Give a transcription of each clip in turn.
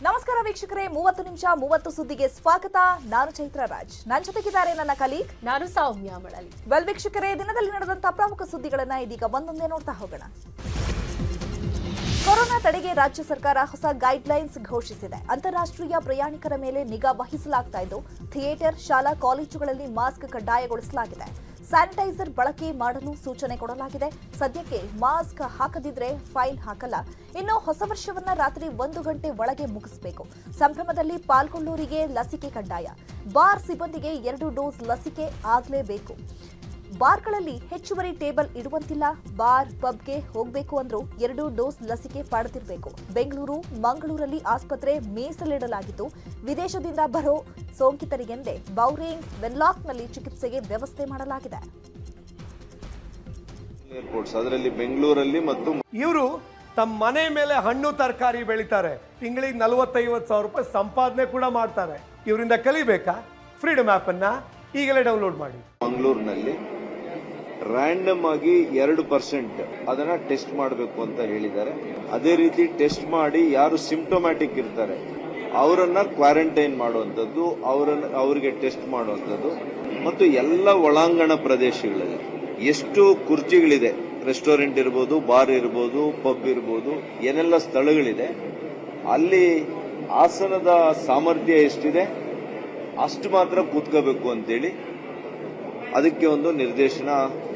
ನಮಸ್ಕಾರ ವೀಕ್ಷಕರೇ, 30 ನಿಮಿಷ 30 ಸುದ್ದಿಗೆ ಸ್ವಾಗತ. ನಾನು ಚೈತ್ರ ರಾಜ್, ನನ್ನ ಜೊತೆಗಿದ್ದಾರೆ ನನ್ನ ಕಲೀಗ್ ನಾನು ಸೌಮ್ಯ ಮಳಲಿ. ವೆಲ್ ವೀಕ್ಷಕರೇ, ದಿನದಲ್ಲಿ ನಡೆದಂತಹ ಪ್ರಮುಖ ಸುದ್ದಿಗಳನ್ನ ಇದೀಗ ಒಂದೊಂದೇ ನೋಡ್ತಾ ಹೋಗೋಣ. ಕೊರೋನಾ ತಡೆಗೆ ರಾಜ್ಯ ಸರ್ಕಾರ ಹೊಸ ಗೈಡ್ಲೈನ್ಸ್ ಘೋಷಿಸಿದೆ. ಅಂತಾರಾಷ್ಟ್ರೀಯ ಪ್ರಯಾಣಿಕರ ಮೇಲೆ ನಿಗಾ ವಹಿಸಲಾಗ್ತಾ ಇದ್ದು, ಥಿಯೇಟರ್, ಶಾಲಾ ಕಾಲೇಜುಗಳಲ್ಲಿ ಮಾಸ್ಕ್ ಕಡ್ಡಾಯಗೊಳಿಸಲಾಗಿದೆ. ಸ್ಯಾನಿಟೈಸರ್ ಬಳಕೆ ಮಾಡಲು ಸೂಚನೆ ಕೊಡಲಾಗಿದೆ. ಸದ್ಯಕ್ಕೆ ಮಾಸ್ಕ್ ಹಾಕದಿದ್ರೆ ಫೈನ್ ಹಾಕಲ್ಲ. ಇನ್ನು ಹೊಸ ವರ್ಷವನ್ನ ರಾತ್ರಿ 1 ಗಂಟೆ ಒಳಗೆ ಮುಗಿಸಬೇಕು. ಸಂಭ್ರಮದಲ್ಲಿ ಪಾಲ್ಗೊಳ್ಳೋರಿಗೆ ಲಸಿಕೆ ಕಡ್ಡಾಯ. ಬಾರ್ ಸಿಬ್ಬಂದಿಗೆ 2 ಡೋಸ್ ಲಸಿಕೆ ಆಗಲೇಬೇಕು. ಬಾರ್ಗಳಲ್ಲಿ ಹೆಚ್ಚುವರಿ ಟೇಬಲ್ ಇಡುವಂತಿಲ್ಲ. ಬಾರ್ ಪಬ್ಗೆ ಹೋಗಬೇಕು ಅಂದ್ರೂ 2 ಡೋಸ್ ಲಸಿಕೆ ಪಡೆದಿರಬೇಕು. ಬೆಂಗಳೂರು, ಮಂಗಳೂರಲ್ಲಿ ಆಸ್ಪತ್ರೆ ಮೀಸಲಿಡಲಾಗಿದ್ದು, ವಿದೇಶದಿಂದ ಬರೋ ಸೋಂಕಿತರಿಗೆಂದೇ ಬೌರಿಂಗ್ ವೆನ್ಲಾಕ್ನಲ್ಲಿ ಚಿಕಿತ್ಸೆಗೆ ವ್ಯವಸ್ಥೆ ಮಾಡಲಾಗಿದೆ. ಅದರಲ್ಲಿ ಬೆಂಗಳೂರಲ್ಲಿ ಮತ್ತು ಇವರು ತಮ್ಮ ಮನೆ ಮೇಲೆ ಹಣ್ಣು ತರಕಾರಿ ಬೆಳಿತಾರೆ. ತಿಂಗಳಿಗೆ 40-50 ಸಾವಿರ ರೂಪಾಯಿ ಸಂಪಾದನೆ ಕೂಡ ಮಾಡ್ತಾರೆ. ಇವರಿಂದ ಕಲಿಬೇಕಾ? ಫ್ರೀಡಮ್ ಆಪ್ ಅನ್ನ ಈಗಲೇ ಡೌನ್ಲೋಡ್ ಮಾಡಿ. ಮಂಗಳೂರಿನಲ್ಲಿ ರ್ಯಾಂಡಮ್ ಆಗಿ 2% ಅದನ್ನ ಟೆಸ್ಟ್ ಮಾಡಬೇಕು ಅಂತ ಹೇಳಿದ್ದಾರೆ. ಅದೇ ರೀತಿ ಟೆಸ್ಟ್ ಮಾಡಿ ಯಾರು ಸಿಂಪ್ಟೊಮ್ಯಾಟಿಕ್ ಇರ್ತಾರೆ ಅವರನ್ನ ಕ್ವಾರಂಟೈನ್ ಮಾಡುವಂಥದ್ದು, ಅವರಿಗೆ ಟೆಸ್ಟ್ ಮಾಡುವಂಥದ್ದು ಮತ್ತು ಎಲ್ಲ ಒಳಾಂಗಣ ಪ್ರದೇಶಗಳಲ್ಲಿ ಎಷ್ಟು ಕುರ್ಚಿಗಳಿದೆ, ರೆಸ್ಟೋರೆಂಟ್ ಇರ್ಬೋದು, ಬಾರ್ ಇರ್ಬೋದು, ಪಬ್ ಇರ್ಬೋದು, ಏನೆಲ್ಲ ಸ್ಥಳಗಳಿದೆ ಅಲ್ಲಿ ಆಸನದ ಸಾಮರ್ಥ್ಯ ಎಷ್ಟಿದೆ ಅಷ್ಟು ಮಾತ್ರ ಕೂತ್ಕೋಬೇಕು ಅಂತೇಳಿ ಅದಕ್ಕೆ ಒಂದು ನಿರ್ದೇಶನ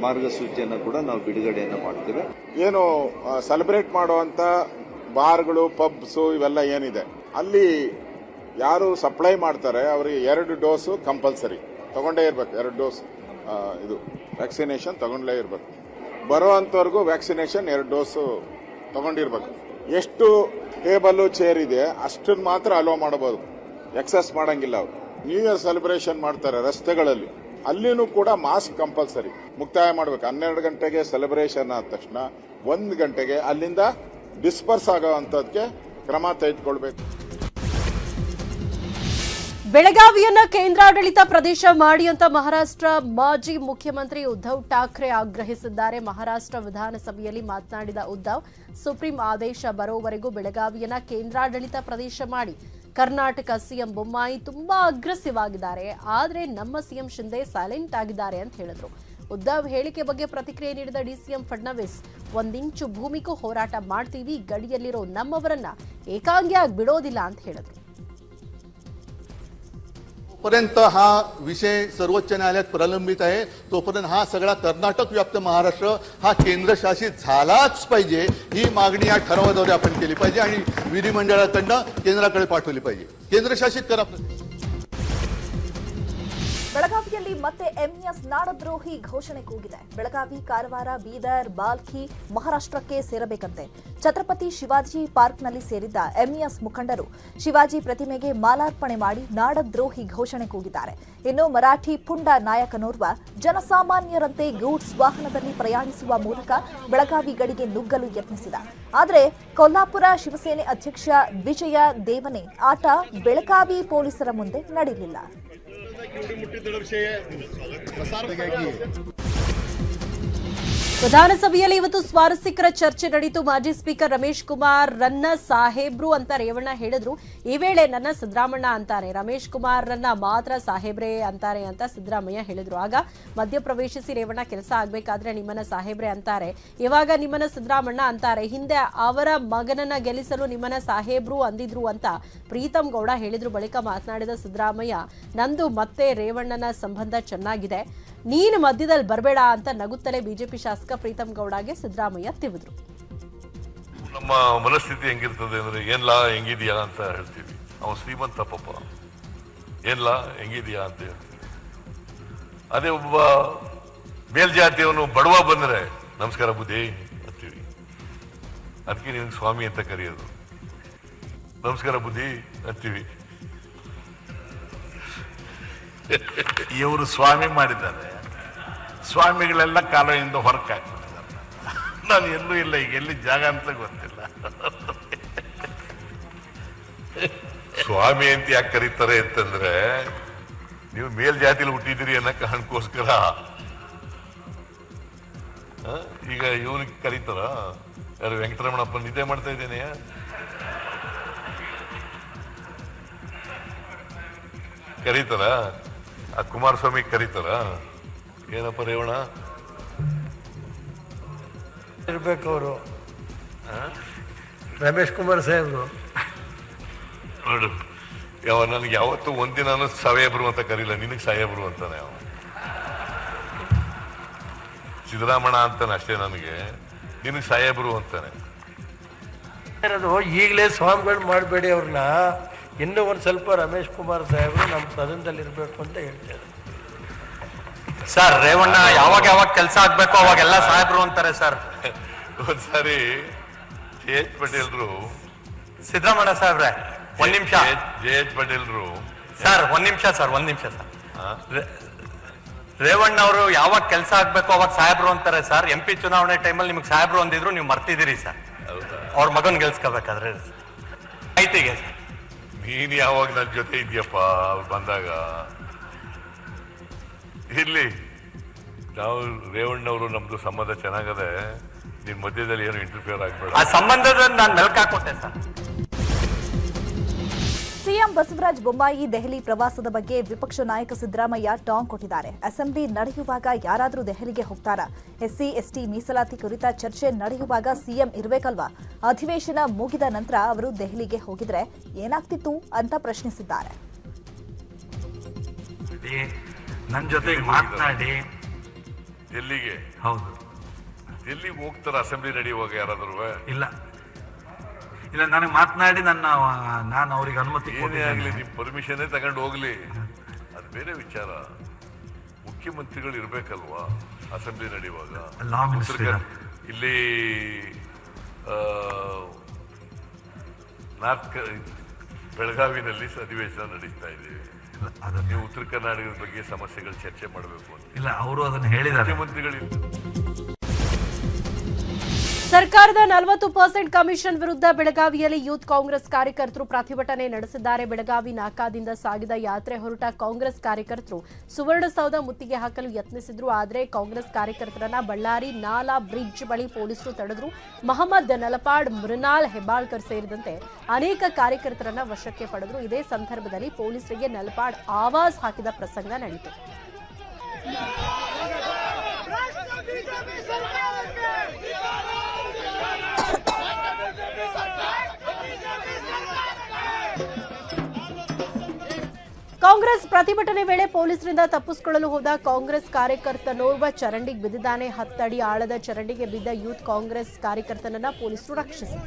ಮಾರ್ಗಸೂಚಿಯನ್ನು ಕೂಡ ನಾವು ಬಿಡುಗಡೆಯನ್ನು ಮಾಡ್ತೇವೆ. ಏನು ಸೆಲೆಬ್ರೇಟ್ ಮಾಡುವಂತ ಬಾರ್ಗಳು, ಪಬ್ಸ್ ಇವೆಲ್ಲ ಏನಿದೆ ಅಲ್ಲಿ ಯಾರು ಸಪ್ಲೈ ಮಾಡ್ತಾರೆ ಅವರಿಗೆ 2 ಡೋಸು ಕಂಪಲ್ಸರಿ ತಗೊಂಡೇ ಇರ್ಬೇಕು. 2 ಡೋಸ್ ಇದು ವ್ಯಾಕ್ಸಿನೇಷನ್ ತಗೊಂಡೇ ಇರ್ಬೇಕು. ಬರುವಂತವರೆಗೂ ವ್ಯಾಕ್ಸಿನೇಷನ್ 2 ಡೋಸು ತಗೊಂಡಿರ್ಬೇಕು. ಎಷ್ಟು ಟೇಬಲ್ ಚೇರ್ ಇದೆ ಅಷ್ಟನ್ನು ಮಾತ್ರ ಅಲೋ ಮಾಡಬಹುದು, ಎಕ್ಸಸ್ ಮಾಡಂಗಿಲ್ಲ. ಅವರು ನ್ಯೂ ಇಯರ್ ಸೆಲೆಬ್ರೇಷನ್ ಮಾಡ್ತಾರೆ ರಸ್ತೆಗಳಲ್ಲಿ, ಅಲ್ಲಿನೂ ಕೂಡ ಮಾಸ್ಕ್ ಕಂಪಲ್ಸರಿ ಮುಕ್ತಾಯ ಮಾಡಬೇಕು. 12 ಗಂಟೆಗೆ ಸೆಲೆಬ್ರೇಷನ್ ಆದ ತಕ್ಷಣ 1 ಗಂಟೆಗೆ ಅಲ್ಲಿಂದ ಡಿಸ್ಪರ್ಸ್ ಆಗೋವಂಥದ್ದಕ್ಕೆ ಕ್ರಮ ತೆಗೆದುಕೊಳ್ಬೇಕು. ಬೆಳಗಾವಿಯನ್ನ ಕೇಂದ್ರಾಡಳಿತ ಪ್ರದೇಶ ಮಾಡಿ ಅಂತ ಮಹಾರಾಷ್ಟ್ರ ಮಾಜಿ ಮುಖ್ಯಮಂತ್ರಿ ಉದ್ಧವ್ ಠಾಕ್ರೆ ಆಗ್ರಹಿಸಿದ್ದಾರೆ. ಮಹಾರಾಷ್ಟ್ರ ವಿಧಾನಸಭೆಯಲ್ಲಿ ಮಾತನಾಡಿದ ಉದ್ಧವ್, ಸುಪ್ರೀಂ ಆದೇಶ ಬರೋವರೆಗೂ ಬೆಳಗಾವಿಯನ್ನ ಕೇಂದ್ರಾಡಳಿತ ಪ್ರದೇಶ ಮಾಡಿ. ಕರ್ನಾಟಕ ಸಿಎಂ ಬೊಮ್ಮಾಯಿ ತುಂಬಾ ಅಗ್ರೆಸಿವ್ ಆಗಿದ್ದಾರೆ, ಆದ್ರೆ ನಮ್ಮ ಸಿಎಂ ಶಿಂದೆ ಸೈಲೆಂಟ್ ಆಗಿದ್ದಾರೆ ಅಂತ ಹೇಳಿದ್ರು. ಉದ್ಧವ್ ಹೇಳಿಕೆ ಬಗ್ಗೆ ಪ್ರತಿಕ್ರಿಯೆ ನೀಡಿದ ಡಿಸಿಎಂ ಫಡ್ನವೀಸ್, 1 ಇಂಚು ಭೂಮಿಗೂ ಹೋರಾಟ ಮಾಡ್ತೀವಿ, ಗಡಿಯಲ್ಲಿರೋ ನಮ್ಮವರನ್ನ ಏಕಾಂಗಿಯಾಗಿ ಬಿಡೋದಿಲ್ಲ ಅಂತ ಹೇಳಿದ್ರು. तोपर्यंत हा विषय सर्वोच्च न्यायालयात प्रलंबित आहे, तोपर्यंत हा सगळा कर्नाटक व्याप्त महाराष्ट्र हा केंद्रशासित झालाच पाहिजे. ही मागणी या ठरावाद्वारे आपण केली पाहिजे आणि विधिमंडळाकडनं केंद्राकडे पाठवली पाहिजे. केंद्रशासित करा. ಬೆಳಗಾವಿಯಲ್ಲಿ ಮತ್ತೆ ಎಂಇಎಸ್ ನಾಡದ್ರೋಹಿ ಘೋಷಣೆ ಕೂಗಿದೆ. ಬೆಳಗಾವಿ, ಕಾರವಾರ, ಬೀದರ್, ಬಾಲ್ಕಿ ಮಹಾರಾಷ್ಟ್ರಕ್ಕೆ ಸೇರಬೇಕಂತೆ. ಛತ್ರಪತಿ ಶಿವಾಜಿ ಪಾರ್ಕ್ನಲ್ಲಿ ಸೇರಿದ್ದ ಎಂಇಎಸ್ ಮುಖಂಡರು ಶಿವಾಜಿ ಪ್ರತಿಮೆಗೆ ಮಾಲಾರ್ಪಣೆ ಮಾಡಿ ನಾಡದ್ರೋಹಿ ಘೋಷಣೆ ಕೂಗಿದ್ದಾರೆ. ಇನ್ನು ಮರಾಠಿ ಪುಂಡ ನಾಯಕನೋರ್ವ ಜನಸಾಮಾನ್ಯರಂತೆ ಗೂಡ್ಸ್ ವಾಹನದಲ್ಲಿ ಪ್ರಯಾಣಿಸುವ ಮೂಲಕ ಬೆಳಗಾವಿ ಗಡಿಗೆ ನುಗ್ಗಲು ಯತ್ನಿಸಿದ. ಆದರೆ ಕೊಲ್ಲಾಪುರ ಶಿವಸೇನೆ ಅಧ್ಯಕ್ಷ ವಿಜಯ ದೇವನೆ ಆಟ ಬೆಳಗಾವಿ ಪೊಲೀಸರ ಮುಂದೆ ನಡೆಯಲಿಲ್ಲ. ವಿಧಾನಸಭೆಯಲ್ಲಿ ಇವತ್ತು ಸ್ವಾರಸ್ಯಕರ ಚರ್ಚೆ ನಡೆಯಿತು. ಮಾಜಿ ಸ್ಪೀಕರ್ ರಮೇಶ್ ಕುಮಾರ್ ರನ್ನ ಸಾಹೇಬ್ರು ಅಂತ ರೇವಣ್ಣ ಹೇಳಿದ್ರು. ಈ ವೇಳೆ ನನ್ನ ಸಿದ್ದರಾಮಣ್ಣ ಅಂತಾನೆ, ರಮೇಶ್ ಕುಮಾರ್ ರನ್ನ ಮಾತ್ರ ಸಾಹೇಬ್ರೆ ಅಂತಾರೆ ಅಂತ ಸಿದ್ದರಾಮಯ್ಯ ಹೇಳಿದ್ರು. ಆಗ ಮಧ್ಯಪ್ರವೇಶಿಸಿ ರೇವಣ್ಣ, ಕೆಲಸ ಆಗ್ಬೇಕಾದ್ರೆ ನಿಮ್ಮನ್ನ ಸಾಹೇಬ್ರೆ ಅಂತಾರೆ, ಇವಾಗ ನಿಮ್ಮನ್ನ ಸಿದ್ದರಾಮಣ್ಣ ಅಂತಾರೆ, ಹಿಂದೆ ಅವರ ಮಗನನ್ನ ಗೆಲ್ಲಿಸಲು ನಿಮ್ಮನ್ನ ಸಾಹೇಬ್ರು ಅಂದಿದ್ರು ಅಂತ ಪ್ರೀತಮ್ ಗೌಡ ಹೇಳಿದ್ರು. ಬಳಿಕ ಮಾತನಾಡಿದ ಸಿದ್ದರಾಮಯ್ಯ, ನಂದು ಮತ್ತೆ ರೇವಣ್ಣನ ಸಂಬಂಧ ಚೆನ್ನಾಗಿದೆ, ನೀನು ಮಧ್ಯದಲ್ಲಿ ಬರಬೇಡ ಅಂತ ನಗುತ್ತಲೇ ಬಿಜೆಪಿ ಶಾಸಕ ಪ್ರೀತಮ್ ಗೌಡಗೆ ಸಿದ್ದರಾಮಯ್ಯ ತಿವಿದ್ರು. ನಮ್ಮ ಮನಸ್ಥಿತಿ ಹೆಂಗಿರ್ತದೆ ಅಂದ್ರೆ, ಏನ್ಲಾ ಹೆಂಗಿದ್ಯಾ ಅಂತ ಹೇಳ್ತೀವಿ. ಅವನು ಶ್ರೀಮಂತ ಪಾಪ, ಏನ್ಲಾ ಹೆಂಗಿದ್ಯಾ ಅಂತ ಹೇಳ್ತೀವಿ. ಅದೇ ಒಬ್ಬ ಮೇಲ್ಜಾತಿಯವನು ಬಡವ ಬಂದ್ರೆ ನಮಸ್ಕಾರ ಬುದ್ಧಿ ಅಂತೀವಿ. ಅದಕ್ಕೆ ನಿನ್ಗೆ ಸ್ವಾಮಿ ಅಂತ ಕರೆಯೋದು. ನಮಸ್ಕಾರ ಬುದ್ಧಿ ಅಂತೀವಿ. ಇವರು ಸ್ವಾಮಿ ಮಾಡಿದ್ದಾರೆ, ಸ್ವಾಮಿಗಳೆಲ್ಲ ಕಾಲದಿಂದ ಹೊರಕ್ಕೆ ಹಾಕ್ಬಿಟ್ಟಿದ್ದಾರೆ. ನಾನು ಎಲ್ಲೂ ಇಲ್ಲ, ಈಗ ಎಲ್ಲಿ ಜಾಗ ಅಂತ ಗೊತ್ತಿಲ್ಲ. ಸ್ವಾಮಿ ಅಂತ ಯಾಕೆ ಕರೀತಾರೆ ಅಂತಂದ್ರೆ, ನೀವು ಮೇಲ್ಜಾತಿಲಿ ಹುಟ್ಟಿದಿರಿ ಅನ್ನೋ ಕಾರಣಕ್ಕೋಸ್ಕರ. ಈಗ ಇವನಿಗೆ ಕರೀತಾರ ಯಾರು ವೆಂಕಟರಮಣಪ್ಪ ನಿದ್ದೆ ಮಾಡ್ತಾ ಇದ್ದೇನೆ? ಕರೀತಾರ? ಆ ಕುಮಾರಸ್ವಾಮಿ ಕರೀತಾರ? ಏನಪ್ಪ ರೇವಣ ಇರ್ಬೇಕು ಅವರು, ರಮೇಶ್ ಕುಮಾರ್ ಸಾಹೇಬ್ರು. ನೋಡು, ನನಗೆ ಯಾವತ್ತೂ ಒಂದಿನ ಸಾಹೇಬ್ರು ಅಂತ ಕರೀಲ್ಲ, ನಿನಗೆ ಸಾಹೇಬ್ರು ಅಂತಾನೆ. ಅವ ಸಿದ್ದರಾಮಣ್ಣ ಅಂತಾನೆ ಅಷ್ಟೇ, ನನಗೆ ನಿನಗೆ ಸಾಹೇಬ್ರು ಅಂತಾನೆ. ಈಗಲೇ ಸ್ವಾಮಿಗಳು ಮಾಡಬೇಡಿ ಅವ್ರನ್ನ, ಇನ್ನೂ ಒಂದು ಸ್ವಲ್ಪ ರಮೇಶ್ ಕುಮಾರ್ ಸಾಹೇಬ್ರು ನಮ್ಮ ಸದನದಲ್ಲಿ ಇರಬೇಕು ಅಂತ ಹೇಳ್ತಾರೆ. ಸರ್ ರೇವಣ್ಣ ಯಾವಾಗ ಕೆಲಸ ಆಗ್ಬೇಕು ಅವಾಗೆಲ್ಲ ಸಾಹೇಬ್ರು ಅಂತಾರೆ ಸರ್. ಒಂದ್ಸಾರಿ ಜೆ.ಎಚ್. ಪಟೇಲ್ರು, ಸಿದ್ದರಾಮಣ್ಣ ಸಾಹೇಬ್ರೆ ಒಂದ್ ನಿಮಿಷ. ಜೆ.ಎಚ್. ಪಟೇಲ್ರು ಸರ್ ಒಂದ್ ನಿಮಿಷ ಸರ್. ರೇವಣ್ಣ ಅವರು ಯಾವಾಗ ಕೆಲಸ ಆಗ್ಬೇಕು ಅವಾಗ ಸಾಹೇಬ್ರು ಅಂತಾರೆ ಸರ್. MP ಚುನಾವಣೆ ಟೈಮಲ್ಲಿ ನಿಮ್ಗೆ ಸಾಹೇಬ್ರು ಅಂದಿದ್ರು, ನೀವು ಮರ್ತಿದ್ದೀರಿ ಸರ್. ಅವ್ರ ಮಗನ್ ಗೆಲ್ಸ್ಕೋಬೇಕಾದ್ರೆ ಐತಿಗೆ ನೀನ್ ಯಾವಾಗ ನನ್ನ ಜೊತೆ ಇದೆಯಪ್ಪ ಅವ್ರು ಬಂದಾಗ. ಇರ್ಲಿ, ನಾವು ರೇವಣ್ಣವರು ನಮ್ದು ಸಂಬಂಧ ಚೆನ್ನಾಗದೆ, ನಿನ್ ಮಧ್ಯದಲ್ಲಿ ಏನು ಇಂಟರ್ಫಿಯರ್ ಆಗ್ಬೇಡ. ಆ ಸಂಬಂಧದ ನಾನು ಮೆಲ್ಕಾಕೊಟ್ಟೆ ಸರ್. ಸಿಎಂ ಬಸವರಾಜ ಬೊಮ್ಮಾಯಿ ದೆಹಲಿ ಪ್ರವಾಸದ ಬಗ್ಗೆ ವಿಪಕ್ಷ ನಾಯಕ ಸಿದ್ದರಾಮಯ್ಯ ಟಾಂಗ್ ಕೊಟ್ಟಿದ್ದಾರೆ. ಅಸೆಂಬ್ಲಿ ನಡೆಯುವಾಗ ಯಾರಾದರೂ ದೆಹಲಿಗೆ ಹೋಗ್ತಾರಾ? SC ST ಮೀಸಲಾತಿ ಕುರಿತ ಚರ್ಚೆ ನಡೆಯುವಾಗ ಸಿಎಂ ಇರಬೇಕಲ್ವಾ? ಅಧಿವೇಶನ ಮುಗಿದ ನಂತರ ಅವರು ದೆಹಲಿಗೆ ಹೋಗಿದ್ರೆ ಏನಾಗ್ತಿತ್ತು ಅಂತ ಪ್ರಶ್ನಿಸಿದ್ದಾರೆ. ನನ್ನ ಜೊತೆಗೆ ಮಾತನಾಡಿ ಡೆಲ್ಲಿಗೆ, ಹೌದು ಡೆಲ್ಲಿಗೆ ಹೋಗ್ತಾರ ಅಸೆಂಬ್ಲಿ ನಡೆಯುವಾಗ ಯಾರಾದ್ರೂ? ಇಲ್ಲ ಇಲ್ಲ, ನನಗೆ ಮಾತನಾಡಿ ನಾನು ಅವ್ರಿಗೆ ಅನುಮತಿ ಏನೇ ಆಗ್ಲಿ, ನಿಮ್ ಪರ್ಮಿಷನ್ನೇ ತಗೊಂಡು ಹೋಗ್ಲಿ, ಅದು ಬೇರೆ ವಿಚಾರ. ಮುಖ್ಯಮಂತ್ರಿಗಳು ಇರ್ಬೇಕಲ್ವಾ ಅಸೆಂಬ್ಲಿ ನಡೆಯುವಾಗ? ಇಲ್ಲಿ ಬೆಳಗಾವಿನಲ್ಲಿ ಅಧಿವೇಶನ ನಡೆಸ್ತಾ ಇದ್ದೀವಿ. ನೀವು ಉತ್ತರ ಕರ್ನಾಟಕದ ಬಗ್ಗೆ ಸಮಸ್ಯೆಗಳು ಚರ್ಚೆ ಮಾಡಬೇಕು ಅಂತ. ಇಲ್ಲ, ಅವರು ಅದನ್ನು ಹೇಳಿದ್ದಾರೆ. ಮುಖ್ಯಮಂತ್ರಿಗಳು ಸರ್ಕಾರದ 40% ಕಮಿಷನ್ ವಿರುದ್ಧ ಬೆಳಗಾವಿಯಲ್ಲಿ ಯೂತ್ ಕಾಂಗ್ರೆಸ್ ಕಾರ್ಯಕರ್ತರು ಪ್ರತಿಭಟನೆ ನಡೆಸಿದ್ದಾರೆ. ಬೆಳಗಾವಿ ನಾಕಾದಿಂದ ಸಾಗಿದ ಯಾತ್ರೆ ಹೊರಟ ಕಾಂಗ್ರೆಸ್ ಕಾರ್ಯಕರ್ತರು ಸುವರ್ಣಸೌಧ ಮುತ್ತಿಗೆ ಹಾಕಲು ಯತ್ನಿಸಿದ್ರು. ಆದರೆ ಕಾಂಗ್ರೆಸ್ ಕಾರ್ಯಕರ್ತರನ್ನ ಬಳ್ಳಾರಿ ನಾಲಾ ಬ್ರಿಡ್ಜ್ ಬಳಿ ಪೊಲೀಸರು ತಡೆದ್ರು. ಮಹಮ್ಮದ್ ನಲಪಾಡ್, ಮೃನಾಲ್ ಹೆಬ್ಬಾಳ್ಕರ್ ಸೇರಿದಂತೆ ಅನೇಕ ಕಾರ್ಯಕರ್ತರನ್ನ ವಶಕ್ಕೆ ಪಡೆದ್ರು. ಇದೇ ಸಂದರ್ಭದಲ್ಲಿ ಪೊಲೀಸರಿಗೆ ನಲಪಾಡ್ ಆವಾಜ್ ಹಾಕಿದ ಪ್ರಸಂಗ ನಡೆಯಿತು. ಕಾಂಗ್ರೆಸ್ ಪ್ರತಿಭಟನೆ ವೇಳೆ ಪೊಲೀಸರಿಂದ ತಪ್ಪಿಸಿಕೊಳ್ಳಲು ಹೋದ ಕಾಂಗ್ರೆಸ್ ಕಾರ್ಯಕರ್ತನೋರ್ವ ಚರಂಡಿಗೆ ಬಿದ್ದಿದ್ದಾನೆ. 10 ಅಡಿ ಆಳದ ಚರಂಡಿಗೆ ಬಿದ್ದ ಯೂತ್ ಕಾಂಗ್ರೆಸ್ ಕಾರ್ಯಕರ್ತನನ್ನ ಪೊಲೀಸರು ರಕ್ಷಿಸಿದರು.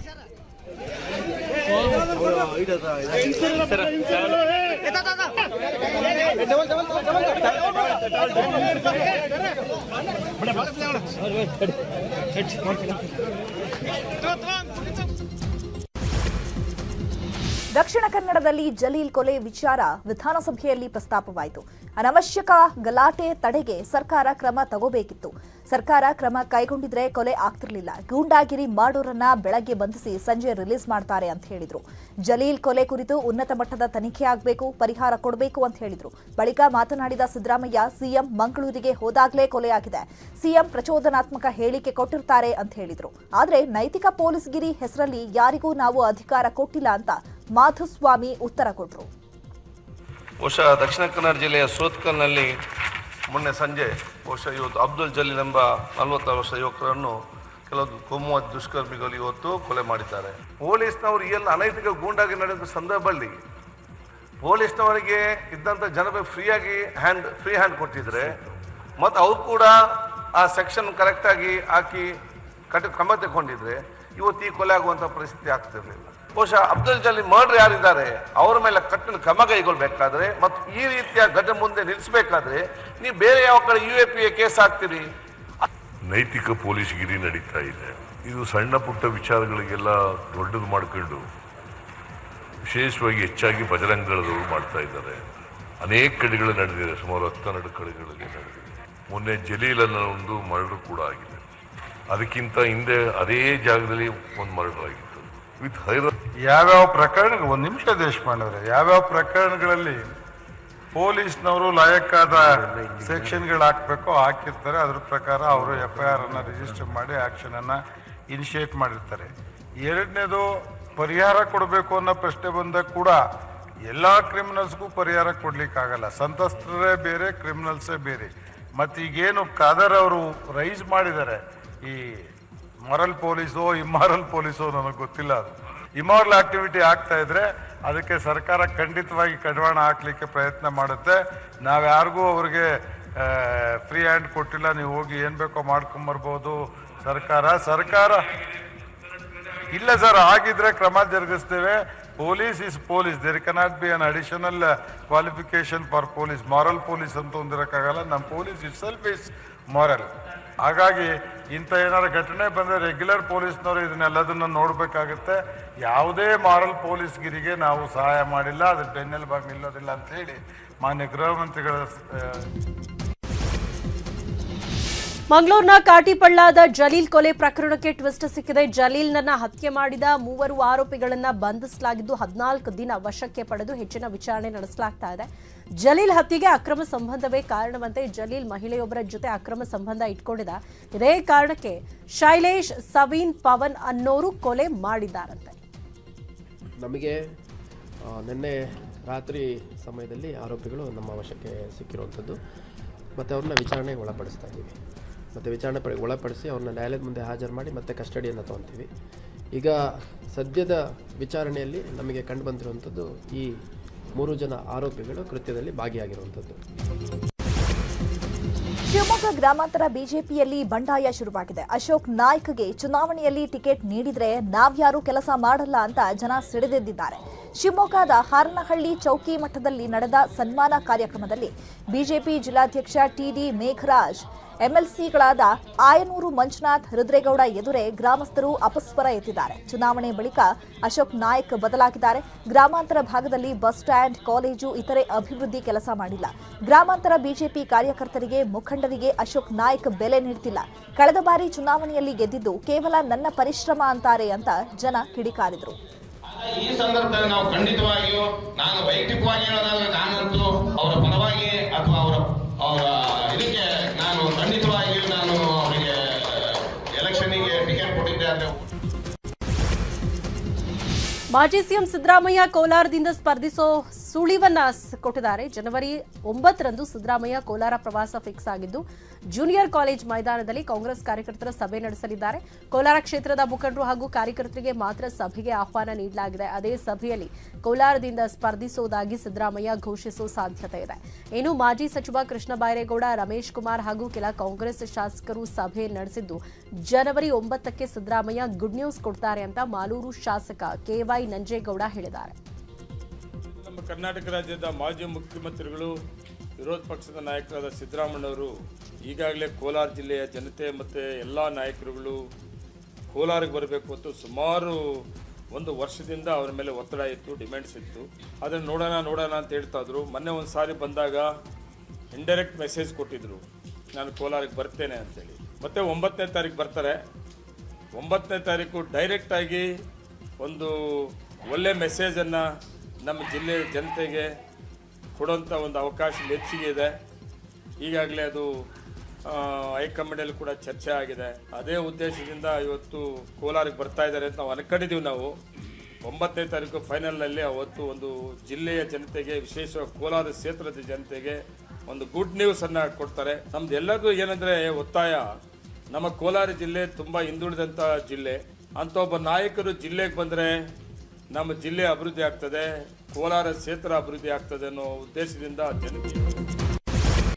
ದಕ್ಷಿಣ ಕನ್ನಡದಲ್ಲಿ ಜಲೀಲ್ ಕೊಲೆ ವಿಚಾರ ವಿಧಾನಸಭೆಯಲ್ಲಿ ಪ್ರಸ್ತಾಪವಾಯಿತು. ಅನವಶ್ಯಕ ಗಲಾಟೆ ತಡೆಗೆ ಸರ್ಕಾರ ಕ್ರಮ ತಗೋಬೇಕಿತ್ತು. ಸರ್ಕಾರ ಕ್ರಮ ಕೈಗೊಂಡಿದ್ರೆ ಕೊಲೆ ಆಗ್ತಿರ್ಲಿಲ್ಲ. ಗೂಂಡಾಗಿರಿ ಮಾಡೋರನ್ನ ಬೆಳಗ್ಗೆ ಬಂಧಿಸಿ ಸಂಜೆ ರಿಲೀಸ್ ಮಾಡ್ತಾರೆ ಅಂತ ಹೇಳಿದ್ರು. ಜಲೀಲ್ ಕೊಲೆ ಕುರಿತು ಉನ್ನತ ಮಟ್ಟದ ತನಿಖೆ ಆಗಬೇಕು, ಪರಿಹಾರ ಕೊಡಬೇಕು ಅಂತ ಹೇಳಿದ್ರು. ಬಳಿಕ ಮಾತನಾಡಿದ ಸಿದ್ದರಾಮಯ್ಯ, ಸಿಎಂ ಮಂಗಳೂರಿಗೆ ಹೋದಾಗಲೇ ಕೊಲೆಯಾಗಿದೆ, ಸಿಎಂ ಪ್ರಚೋದನಾತ್ಮಕ ಹೇಳಿಕೆ ಕೊಟ್ಟಿರ್ತಾರೆ ಅಂತ ಹೇಳಿದ್ರು. ಆದ್ರೆ ನೈತಿಕ ಪೊಲೀಸ್ಗಿರಿ ಹೆಸರಲ್ಲಿ ಯಾರಿಗೂ ನಾವು ಅಧಿಕಾರ ಕೊಟ್ಟಿಲ್ಲ ಅಂತ ಮಾಧುಸ್ವಾಮಿ ಉತ್ತರ ಕೊಟ್ಟರು. ಬಹುಶಃ ದಕ್ಷಿಣ ಕನ್ನಡ ಜಿಲ್ಲೆಯ ಸೂತ್ಕಲ್ನಲ್ಲಿ ಮೊನ್ನೆ ಸಂಜೆ ಬಹುಶಃ ಇವತ್ತು ಅಬ್ದುಲ್ ಜಲೀಲ್ ಎಂಬ 46 ವರ್ಷ ಯುವಕರನ್ನು ಕೆಲವು ಕೋಮು ದುಷ್ಕರ್ಮಿಗಳು ಇವತ್ತು ಕೊಲೆ ಮಾಡಿದ್ದಾರೆ. ಪೊಲೀಸ್ನವರು ಎಲ್ಲ ಅನೈತಿಕ ಗೂಂಡಾಗಿ ನಡೆದ ಸಂದರ್ಭದಲ್ಲಿ ಪೊಲೀಸ್ನವರಿಗೆ ಇದ್ದಂಥ ಜನರಿಗೆ ಫ್ರೀ ಹ್ಯಾಂಡ್ ಕೊಟ್ಟಿದ್ರೆ ಮತ್ತು ಅವ್ರು ಕೂಡ ಆ ಸೆಕ್ಷನ್ ಕರೆಕ್ಟಾಗಿ ಹಾಕಿ ಕ್ರಮ ತಗೊಂಡಿದ್ರೆ ಇವತ್ತು ಈ ಕೊಲೆ ಆಗುವಂಥ ಪರಿಸ್ಥಿತಿ ಆಗ್ತಿರ್ಲಿಲ್ಲ. ಬಹುಶಃ ಅಬ್ದುಲ್ ಜಲೀಲ್ ಮರ್ಡರ್ ಯಾರಿದ್ದಾರೆ ಅವರ ಮೇಲೆ ಕಠಿಣ ಕ್ರಮ ಕೈಗೊಳ್ಬೇಕಾದ್ರೆ ಮತ್ತು ಈ ರೀತಿಯ ಘಟನೆ ಮುಂದೆ ನಿಲ್ಲಿಸಬೇಕಾದ್ರೆ ನೀವು ಬೇರೆ ಯಾವ ಕಡೆ UAPA ಕೇಸ್ ಹಾಕ್ತೀರಿ? ನೈತಿಕ ಪೊಲೀಸ್ಗಿರಿ ನಡೀತಾ ಇದೆ. ಇದು ಸಣ್ಣ ಪುಟ್ಟ ವಿಚಾರಗಳಿಗೆಲ್ಲ ದೊಡ್ಡದು ಮಾಡ್ಕೊಂಡು ವಿಶೇಷವಾಗಿ ಹೆಚ್ಚಾಗಿ ಬಜರಂಗದವರು ಮಾಡ್ತಾ ಇದ್ದಾರೆ. ಅನೇಕ ಕಡೆಗಳು ನಡೆದಿದೆ, ಸುಮಾರು 12 ಕಡೆಗಳಿಗೆ ನಡೆದಿದೆ. ಮೊನ್ನೆ ಜಲೀಲನ್ನ ಒಂದು ಮರ್ಡರ್ ಕೂಡ ಆಗಿದೆ. ಅದಕ್ಕಿಂತ ಹಿಂದೆ ಅದೇ ಜಾಗದಲ್ಲಿ ಒಂದು ಮರ್ಡರ್ ಆಗಿತ್ತು ವಿತ್ ಯಾವ್ಯಾವ ಪ್ರಕರಣಗಳು, ಒಂದು ನಿಮಿಷ ದೇಶಪಾಂಡೆ, ಯಾವ್ಯಾವ ಪ್ರಕರಣಗಳಲ್ಲಿ ಪೊಲೀಸ್ನವರು ಲಾಯಕ್ಕಾದ ಸೆಕ್ಷನ್ಗಳು ಹಾಕಬೇಕೋ ಹಾಕಿರ್ತಾರೆ. ಅದ್ರ ಪ್ರಕಾರ ಅವರು FIR ಅನ್ನ ರಿಜಿಸ್ಟರ್ ಮಾಡಿ ಆಕ್ಷನ್ ಅನ್ನ ಇನಿಷಿಯೇಟ್ ಮಾಡಿರ್ತಾರೆ. ಎರಡನೇದು, ಪರಿಹಾರ ಕೊಡಬೇಕು ಅನ್ನೋ ಪ್ರಶ್ನೆ ಬಂದಾಗ ಕೂಡ ಎಲ್ಲ ಕ್ರಿಮಿನಲ್ಸ್ಗೂ ಪರಿಹಾರ ಕೊಡ್ಲಿಕ್ಕಾಗಲ್ಲ. ಸಂತ್ರಸ್ತರೇ ಬೇರೆ, ಕ್ರಿಮಿನಲ್ಸೇ ಬೇರೆ. ಮತ್ತು ಈಗೇನು ಖಾದರ್ ಅವರು ರೈಸ್ ಮಾಡಿದ್ದಾರೆ, ಈ ಮಾರಲ್ ಪೊಲೀಸೋ ಇಮ್ಮಾರಲ್ ಪೊಲೀಸೋ ನನಗೆ ಗೊತ್ತಿಲ್ಲ, ಅದು ಇಮಾರಲ್ ಆಕ್ಟಿವಿಟಿ ಆಗ್ತಾ ಇದ್ರೆ ಅದಕ್ಕೆ ಸರ್ಕಾರ ಖಂಡಿತವಾಗಿ ಕಡಿವಾಣ ಹಾಕ್ಲಿಕ್ಕೆ ಪ್ರಯತ್ನ ಮಾಡುತ್ತೆ. ನಾವು ಯಾರಿಗೂ ಅವ್ರಿಗೆ ಫ್ರೀ ಹ್ಯಾಂಡ್ ಕೊಟ್ಟಿಲ್ಲ, ನೀವು ಹೋಗಿ ಏನು ಬೇಕೋ ಮಾಡ್ಕೊಂಬರ್ಬೋದು. ಸರ್ಕಾರ ಇಲ್ಲ ಸರ್, ಆಗಿದ್ರೆ ಕ್ರಮ ಜರುಗಿಸ್ತೇವೆ. Police is police, there cannot be an additional qualification for police. Moral police ಅಂತ ಹೊಂದಿರೋಕ್ಕಾಗಲ್ಲ. ನಮ್ಮ police itself is moral. ಹಾಗಾಗಿ ಇಂಥ ಏನಾದ್ರು ಘಟನೆ ಬಂದರೆ ರೆಗ್ಯುಲರ್ ಪೊಲೀಸ್ನವರು ಇದನ್ನೆಲ್ಲದನ್ನು ನೋಡಬೇಕಾಗುತ್ತೆ. ಯಾವುದೇ ಮಾರಲ್ ಪೊಲೀಸ್ಗಿರಿಗೆ ನಾವು ಸಹಾಯ ಮಾಡಿಲ್ಲ, ಅದ್ರ ಬೆನ್ನೆಲುಬಾಗಿ ನಿಲ್ಲೋದಿಲ್ಲ ಅಂತ ಹೇಳಿ ಮಾನ್ಯ ಗೃಹ ಮಂತ್ರಿಗಳ ಮಂಗಳೂರಿನ ಕಾಟಿಪಳ್ಳಾದ ಜಲೀಲ್ ಕೊಲೆ ಪ್ರಕರಣಕ್ಕೆ ಟ್ವಿಸ್ಟ್ ಸಿಕ್ಕಿದೆ. ಜಲೀಲ್ನನ್ನ ಹತ್ಯೆ ಮಾಡಿದ 3 ಆರೋಪಿಗಳನ್ನ ಬಂಧಿಸಲಾಗಿದ್ದು 14 ದಿನ ವಶಕ್ಕೆ ಪಡೆದು ಹೆಚ್ಚಿನ ವಿಚಾರಣೆ ನಡೆಸಲಾಗ್ತಾ ಇದೆ. ಜಲೀಲ್ ಹತ್ಯೆಗೆ ಅಕ್ರಮ ಸಂಬಂಧವೇ ಕಾರಣವಂತೆ ಜಲೀಲ್ ಮಹಿಳೆಯೊಬ್ಬರ ಜೊತೆ ಅಕ್ರಮ ಸಂಬಂಧ ಇಟ್ಕೊಂಡಿದ್ದ. ಇದೇ ಕಾರಣಕ್ಕೆ ಶೈಲೇಶ್, ಸವೀನ್, ಪವನ್ ಅನ್ನೋರು ಕೊಲೆ ಮಾಡಿದ್ದಾರಂತೆ. ನಮಗೆ ನಿನ್ನೆ ರಾತ್ರಿ ಸಮಯದಲ್ಲಿ ಆರೋಪಿಗಳು ನಮ್ಮ ವಶಕ್ಕೆ ಸಿಕ್ಕಿರುವಂಥದ್ದು ಮತ್ತು ಅವ್ರನ್ನ ವಿಚಾರಣೆಗೆ ಒಳಪಡಿಸ್ತಾ ಇದ್ದೀವಿ. ಮತ್ತು ವಿಚಾರಣೆ ಒಳಪಡಿಸಿ ಅವ್ರನ್ನ ನ್ಯಾಯಾಲಯದ ಮುಂದೆ ಹಾಜರು ಮಾಡಿ ಮತ್ತೆ ಕಸ್ಟಡಿಯನ್ನು ತೊಗೊತೀವಿ. ಈಗ ಸದ್ಯದ ವಿಚಾರಣೆಯಲ್ಲಿ ನಮಗೆ ಕಂಡು ಬಂದಿರುವಂಥದ್ದು ಈ 3 ಜನ ಆರೋಪಿಗಳು ಕೃತ್ಯದಲ್ಲಿ ಭಾಗಿಯಾಗಿರುವಂಥದ್ದು. ಶಿವಮೊಗ್ಗ ಗ್ರಾಮಾಂತರ ಬಿಜೆಪಿಯಲ್ಲಿ ಬಂಡಾಯ ಶುರುವಾಗಿದೆ. ಅಶೋಕ್ ನಾಯ್ಕ್ಗೆ ಚುನಾವಣೆಯಲ್ಲಿ ಟಿಕೆಟ್ ನೀಡಿದ್ರೆ ನಾವ್ಯಾರು ಕೆಲಸ ಮಾಡಲ್ಲ ಅಂತ ಜನ ಸಿಡಿದೆದ್ದಿದ್ದಾರೆ. ಶಿವಮೊಗ್ಗದ ಹಾರನಹಳ್ಳಿ ಚೌಕಿ ಮಠದಲ್ಲಿ ನಡೆದ ಸನ್ಮಾನ ಕಾರ್ಯಕ್ರಮದಲ್ಲಿ ಬಿಜೆಪಿ ಜಿಲ್ಲಾಧ್ಯಕ್ಷ ಟಿಡಿ ಮೇಘರಾಜ್, ಎಂಎಲ್ಸಿಗಳಾದ ಆಯನೂರು ಮಂಜುನಾಥ್, ರುದ್ರೇಗೌಡ ಎದುರೇ ಗ್ರಾಮಸ್ಥರು ಅಪಸ್ವರ ಎತ್ತಿದ್ದಾರೆ. ಚುನಾವಣೆ ಬಳಿಕ ಅಶೋಕ್ ನಾಯ್ಕ್ ಬದಲಾಗಿದ್ದಾರೆ. ಗ್ರಾಮಾಂತರ ಭಾಗದಲ್ಲಿ ಬಸ್ ಸ್ಟ್ಯಾಂಡ್, ಕಾಲೇಜು, ಇತರೆ ಅಭಿವೃದ್ಧಿ ಕೆಲಸ ಮಾಡಿಲ್ಲ. ಗ್ರಾಮಾಂತರ ಬಿಜೆಪಿ ಕಾರ್ಯಕರ್ತರಿಗೆ, ಮುಖಂಡರಿಗೆ ಅಶೋಕ್ ನಾಯ್ಕ್ ಬೆಲೆ ನೀಡುತ್ತಿಲ್ಲ. ಕಳೆದ ಬಾರಿ ಚುನಾವಣೆಯಲ್ಲಿ ಗೆದ್ದಿದ್ದು ಕೇವಲ ನನ್ನ ಪರಿಶ್ರಮ ಅಂತಾರೆ ಅಂತ ಜನ ಕಿಡಿಕಾರಿದ್ರು. ಈ ಸಂದರ್ಭದಲ್ಲಿ ನಾವು ಖಂಡಿತವಾಗಿಯೂ, ನಾನು ವೈಯಕ್ತಿಕವಾಗಿ ಹೇಳೋದಾದ್ರೆ, ನಾನಂತೂ ಅವರ ಪರವಾಗಿ ಅಥವಾ ಅವರ ಇದಕ್ಕೆ ನಾನು ಖಂಡಿತವಾಗಿಯೂ ನಾನು ಅವರಿಗೆ ಎಲೆಕ್ಷನ್ಗೆ ಟಿಕೆಟ್ ಕೊಟ್ಟಿದ್ದೆ ಅಂತ. ಮಾಜಿ ಸಿಎಂ ಸಿದ್ದರಾಮಯ್ಯ ಕೋಲಾರದಿಂದ ಸ್ಪರ್ಧಿಸೋ ಸುಳಿವನ್ನ ಕೊಟ್ಟಿದ್ದಾರೆ. ಜನವರಿ 9ರಂದು ಸಿದ್ದರಾಮಯ್ಯ ಕೋಲಾರ ಪ್ರವಾಸ ಫಿಕ್ಸ್ ಆಗಿದ್ದು ಜೂನಿಯರ್ ಕಾಲೇಜ್ ಮೈದಾನದಲ್ಲಿ ಕಾಂಗ್ರೆಸ್ ಕಾರ್ಯಕರ್ತರ ಸಭೆ ನಡೆಸಲಿದ್ದಾರೆ. ಕೋಲಾರ ಕ್ಷೇತ್ರದ ಮುಖಂಡರು ಹಾಗೂ ಕಾರ್ಯಕರ್ತರಿಗೆ ಮಾತ್ರ ಸಭೆಗೆ ಆಹ್ವಾನ ನೀಡಲಾಗಿದೆ. ಅದೇ ಸಭೆಯಲ್ಲಿ ಕೋಲಾರದಿಂದ ಸ್ಪರ್ಧಿಸುವುದಾಗಿ ಸಿದ್ದರಾಮಯ್ಯ ಘೋಷಿಸುವ ಸಾಧ್ಯತೆ ಇದೆ. ಇನ್ನು ಮಾಜಿ ಸಚಿವ ಕೃಷ್ಣ ಬೈರೇಗೌಡ, ರಮೇಶ್ ಕುಮಾರ್ ಹಾಗೂ ಕೆಲ ಕಾಂಗ್ರೆಸ್ ಶಾಸಕರು ಸಭೆ ನಡೆಸಿದ್ದು ಜನವರಿ 9ಕ್ಕೆ ಸಿದ್ದರಾಮಯ್ಯ ಗುಡ್ ನ್ಯೂಸ್ ಕೊಡ್ತಾರೆ ಅಂತ ಮಾಲೂರು ಶಾಸಕ ಕೆವೈ ನಂಜೇಗೌಡ ಹೇಳಿದ್ದಾರೆ. ನಮ್ಮ ಕರ್ನಾಟಕ ರಾಜ್ಯದ ಮಾಜಿ ಮುಖ್ಯಮಂತ್ರಿಗಳು, ವಿರೋಧ ಪಕ್ಷದ ನಾಯಕರಾದ ಸಿದ್ದರಾಮಯ್ಯವರು ಈಗಾಗಲೇ ಕೋಲಾರ ಜಿಲ್ಲೆಯ ಜನತೆ ಮತ್ತು ಎಲ್ಲ ನಾಯಕರುಗಳು ಕೋಲಾರಕ್ಕೆ ಬರಬೇಕು ಅಂತ ಸುಮಾರು 1 ವರ್ಷದಿಂದ ಅವರ ಮೇಲೆ ಒತ್ತಡ ಇತ್ತು, ಡಿಮ್ಯಾಂಡ್ಸ್ ಇತ್ತು. ಅದನ್ನು ನೋಡೋಣ ಅಂತ ಹೇಳ್ತಾ ಇದ್ರು. ಮೊನ್ನೆ ಒಂದು ಸಾರಿ ಬಂದಾಗ ಇಂಡೈರೆಕ್ಟ್ ಮೆಸೇಜ್ ಕೊಟ್ಟಿದ್ರು, ನಾನು ಕೋಲಾರಕ್ಕೆ ಬರ್ತೇನೆ ಅಂತೇಳಿ. ಮತ್ತೆ 9ನೇ ತಾರೀಕು ಬರ್ತಾರೆ. 9ನೇ ತಾರೀಕು ಡೈರೆಕ್ಟಾಗಿ ಒಂದು ಒಳ್ಳೆ ಮೆಸೇಜನ್ನು ನಮ್ಮ ಜಿಲ್ಲೆಯ ಜನತೆಗೆ ಕೊಡುವಂಥ ಒಂದು ಅವಕಾಶ ಹೆಚ್ಚಿಗೆ ಇದೆ. ಈಗಾಗಲೇ ಅದು ಹೈಕಮಾಂಡಲ್ಲಿ ಕೂಡ ಚರ್ಚೆ ಆಗಿದೆ. ಅದೇ ಉದ್ದೇಶದಿಂದ ಇವತ್ತು ಕೋಲಾರಕ್ಕೆ ಬರ್ತಾ ಇದ್ದಾರೆ ಅಂತ ನಾವು ಅನ್ಕೊಂಡಿದ್ದೀವಿ. ನಾವು 9ನೇ ತಾರೀಕು ಫೈನಲ್ನಲ್ಲಿ ಅವತ್ತು ಒಂದು ಜಿಲ್ಲೆಯ ಜನತೆಗೆ, ವಿಶೇಷವಾಗಿ ಕೋಲಾರ ಕ್ಷೇತ್ರದ ಜನತೆಗೆ ಒಂದು ಗುಡ್ ನ್ಯೂಸನ್ನು ಕೊಡ್ತಾರೆ. ನಮ್ದು ಎಲ್ಲರಿಗೂ ಏನಂದರೆ ಒತ್ತಾಯ, ನಮ್ಮ ಕೋಲಾರ ಜಿಲ್ಲೆ ತುಂಬ ಹಿಂದುಳಿದಂಥ ಜಿಲ್ಲೆ. ಅಂಥ ಒಬ್ಬ ನಾಯಕರು ಜಿಲ್ಲೆಗೆ ಬಂದರೆ ನಮ್ಮ ಜಿಲ್ಲೆ ಅಭಿವೃದ್ಧಿ ಆಗ್ತದೆ, ಕೋಲಾರ ಕ್ಷೇತ್ರ ಅಭಿವೃದ್ಧಿ ಆಗ್ತದೆ ಅನ್ನೋ ಉದ್ದೇಶದಿಂದ ಜನತೆ